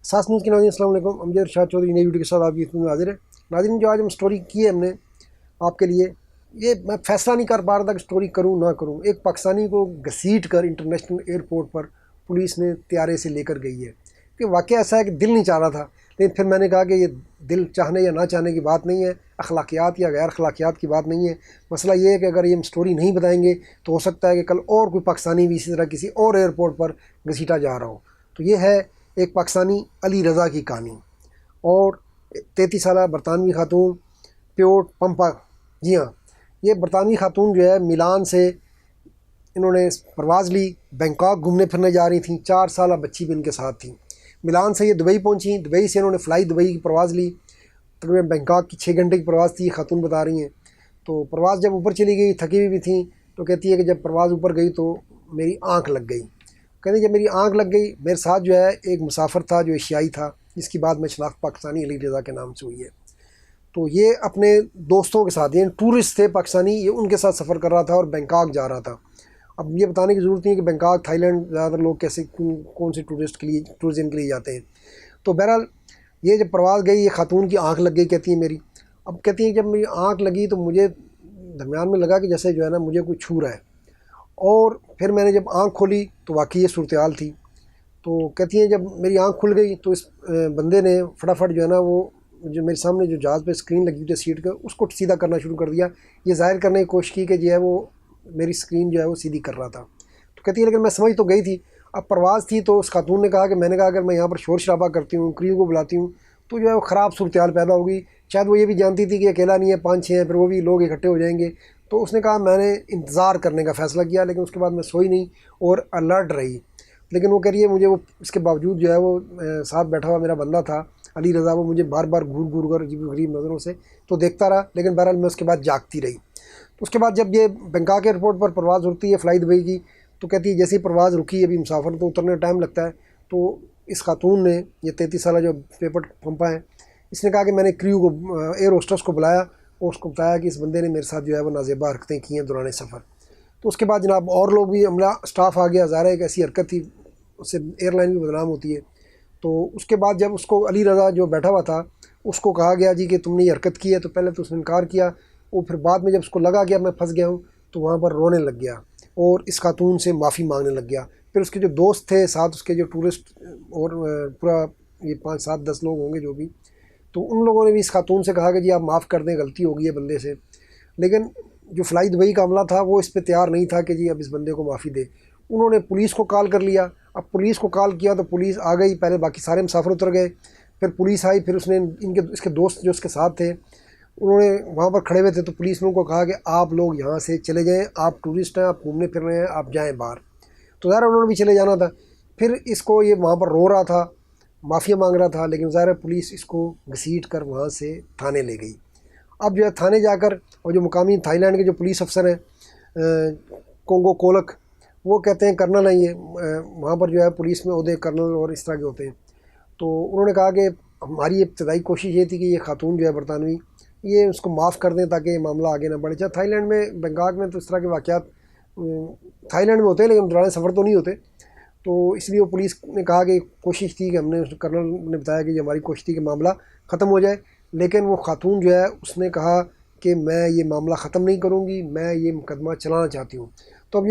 सास न्यूज़ के नाज़रीन अस्सलाम वालेकुम। अमजद इरशाद चौधरी नई वीडियो के साथ आपकी खिदमत में हाजिर है। नाज़रीन, जो आज हम स्टोरी की है हमने आपके लिए, ये मैं फ़ैसला नहीं कर पा रहा था कि स्टोरी करूँ ना करूँ। एक पाकिस्तानी को घसीट कर इंटरनेशनल एयरपोर्ट पर पुलिस ने त्यारे से लेकर गई है। कि वाक़या ऐसा है कि दिल नहीं चाह रहा था, लेकिन फिर मैंने कहा कि ये दिल चाहने या ना चाहने की बात नहीं है, अखलाकियात या गैर अखलाकियात की बात नहीं है। मसला ये है कि अगर ये हम स्टोरी नहीं बताएंगे तो हो सकता है कि कल और कोई पाकिस्तानी भी इसी तरह किसी और एयरपोर्ट पर घसीटा जा रहा हो। तो ये है एक पाकिस्तानी अली रज़ा की कहानी। और 33 साल बरतानवी खातून प्योट पंपा, जी हाँ, ये बरतानवी खातून जो है मिलान से इन्होंने परवाज़ ली, बैंकॉक घूमने फिरने जा रही थी। 4 साल बच्ची भी इनके साथ थी। मिलान से ये दुबई पहुंची, दुबई से इन्होंने फ़्लाई दुबई की परवाज़ ली। तकरीबन बैंकॉक की 6 घंटे की परवाज़ थी, खातून बता रही हैं। तो परवाज़ जब ऊपर चली गई, थकी हुई भी थी, तो कहती है कि जब परवाज़ ऊपर गई तो मेरी आँख लग गई। कहती जब मेरी आँख लग गई, मेरे साथ जो है एक मुसाफिर था जो एशियाई था, जिसकी बाद में शनाख्त पाकिस्तानी अली रज़ा के नाम से हुई है। तो ये अपने दोस्तों के साथ, ये टूरिस्ट थे पाकिस्तानी, ये उनके साथ सफ़र कर रहा था और बैंकॉक जा रहा था। अब ये बताने की ज़रूरत नहीं है कि बैंकॉक थाईलैंड ज़्यादातर लोग कैसे कौन से टूरिज़म के लिए जाते हैं। तो बहरहाल ये जब परवाज़ गई, ये खातून की आँख लग गई, कहती है मेरी। अब कहती है जब मेरी आँख लगी तो मुझे दरमियान में लगा कि जैसे जो है ना मुझे कोई छू रहा है। और फिर मैंने जब आँख खोली तो वाकई ये सूरत हाल थी। तो कहती हैं जब मेरी आँख खुल गई तो इस बंदे ने फटाफट जो है ना वो जो मेरे सामने जो जहाज़ पे स्क्रीन लगी हुई थी सीट का, उसको सीधा करना शुरू कर दिया। ये ज़ाहिर करने की कोशिश की कि जो है वो मेरी स्क्रीन जो है वो सीधी कर रहा था। तो कहती है लेकिन मैं समझ तो गई थी। अब परवाज़ थी तो उस खातून ने कहा कि मैंने कहा अगर मैं यहाँ पर शोर शराबा करती हूँ, क्रू को बुलाती हूँ, तो जो है वो ख़राब सूरत हाल पैदा होगी। शायद वो ये भी जानती थी कि अकेला नहीं है, 5-6 हैं, फिर वो भी लोग इकट्ठे हो जाएंगे। तो उसने कहा मैंने इंतज़ार करने का फ़ैसला किया, लेकिन उसके बाद मैं सोई नहीं और अलर्ट रही। लेकिन वो कह रही है मुझे वो इसके बावजूद जो है वो साथ बैठा हुआ मेरा बंदा था अली रज़ा, वो मुझे बार बार घूर घूर कर अजीब गरीब नज़रों से तो देखता रहा। लेकिन बहरहाल मैं उसके बाद जागती रही। तो उसके बाद जब ये बैंकॉक एयरपोर्ट पर परवाज़ उड़ती है फ़्लाई दुबई की, तो कहती है जैसे ही परवाज़ रुकी, अभी मुसाफिर तो उतरने में टाइम लगता है। तो इस खातून ने, ये 33 साल जो पेपर पंपा है, इसने कहा कि मैंने क्रू को, एयर होस्टेस को बुलाया और उसको बताया कि इस बंदे ने मेरे साथ जो है वो नाज़ेबा हरकतें की हैं दौरान सफ़र। तो उसके बाद जनाब और लोग भी, अमला स्टाफ आ गया। ज़ाहिर है एक ऐसी हरकत थी, उससे एयरलाइन भी बदनाम होती है। तो उसके बाद जब उसको अली रज़ा जो बैठा हुआ था उसको कहा गया जी कि तुमने ये हरकत की है, तो पहले तो उसने इनकार किया। और फिर बाद में जब उसको लगा कि अब मैं फंस गया हूँ, तो वहाँ पर रोने लग गया और इस खातून से माफ़ी मांगने लग गया। फिर उसके जो दोस्त थे साथ, उसके जो टूरिस्ट और पूरा ये 5-7-10 लोग होंगे जो भी, तो उन लोगों ने भी इस खातून से कहा कि जी आप माफ़ कर दें, गलती हो गई है बंदे से। लेकिन जो फ़्लाई दुबई का अमला था वो इस पर तैयार नहीं था कि जी अब इस बंदे को माफ़ी दे। उन्होंने पुलिस को कॉल कर लिया। अब पुलिस को कॉल किया तो पुलिस आ गई, पहले बाकी सारे मुसाफिर उतर गए, फिर पुलिस आई, फिर उसने इसके दोस्त जो उसके साथ थे उन्होंने वहाँ पर खड़े हुए थे, तो पुलिस ने उनको कहा कि आप लोग यहाँ से चले जाएं, आप टूरिस्ट हैं, आप घूमने फिर रहे हैं, आप जाएं बाहर। तो ज़ाहिर उन्होंने भी चले जाना था। फिर इसको ये वहाँ पर रो रहा था, माफ़िया मांग रहा था, लेकिन ज़ाहिर पुलिस इसको घसीट कर वहाँ से थाने ले गई। अब जो है थाने जाकर, और जो मुकामी थाईलैंड के जो पुलिस अफसर हैं कोंगो कोलक, वो कहते हैं कर्नल हैं ये, वहाँ पर जो है पुलिस में ओहदे कर्नल और इस तरह के होते हैं। तो उन्होंने कहा कि हमारी इब्तदाई कोशिश ये थी कि ये खातून जो है बरतानवी, ये उसको माफ़ कर दें ताकि ये मामला आगे ना बढ़े। चाहे थाईलैंड में, बैंकॉक में तो इस तरह के वाक़यात थाईलैंड में होते हैं, लेकिन दौरान सफ़र तो नहीं होते। तो इसलिए वो पुलिस ने कहा कि कोशिश थी कि हमने, कर्नल ने बताया कि हमारी कोशिश थी कि मामला ख़त्म हो जाए। लेकिन वो खातून जो है उसने कहा कि मैं ये मामला ख़त्म नहीं करूँगी, मैं ये मुकदमा चलाना चाहती हूँ। तो अब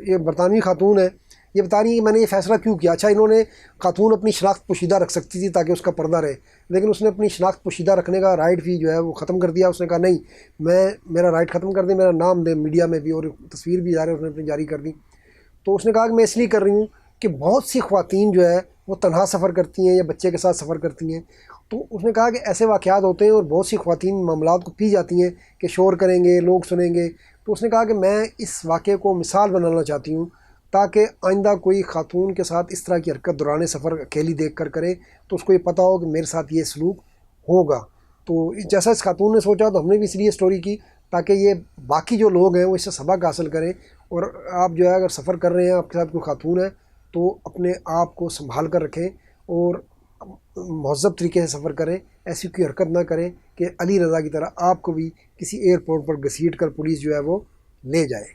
ये बरतानवी खातून है, ये बता रही है कि मैंने ये फ़ैसला क्यों किया। अच्छा, इन्होंने खातून अपनी शनाख्त पोशीदा रख सकती थी ताकि उसका पर्दा रहे, लेकिन उसने अपनी शनाख्त पोशीदा रखने का राइट भी जो है वो ख़त्म कर दिया। उसने कहा नहीं, मेरा राइट ख़त्म कर दे, मेरा नाम दे मीडिया में भी, और तस्वीर भी उसने अपनी जारी कर दी। तो उसने कहा कि मैं इसलिए कर रही हूँ कि बहुत सी ख़वातीन जो है वो तन्हा सफ़र करती हैं या बच्चे के साथ सफ़र करती हैं। तो उसने कहा कि ऐसे वाक़यात होते हैं और बहुत सी ख़वातीन मामलात को पी जाती हैं कि शोर करेंगे, लोग सुनेंगे। तो उसने कहा कि मैं इस वाक़े को मिसाल बनाना चाहती हूँ ताकि आइंदा कोई खातून के साथ इस तरह की हरकत दौरान सफ़र अकेली देख कर करे तो उसको ये पता हो कि मेरे साथ ये सलूक होगा। तो जैसा इस खातून ने सोचा, तो हमने भी इसलिए स्टोरी की ताकि ये बाकी जो लोग हैं वो इससे सबक हासिल करें। और आप जो है अगर सफ़र कर रहे हैं, आपके साथ कोई खातून है, तो अपने आप को संभाल कर रखें और महज़्ज़ब तरीके से सफ़र करें। ऐसी कोई हरकत ना करें कि अली रज़ा की तरह आपको भी किसी एयरपोर्ट पर घसीट कर पुलिस जो है वो ले जाए।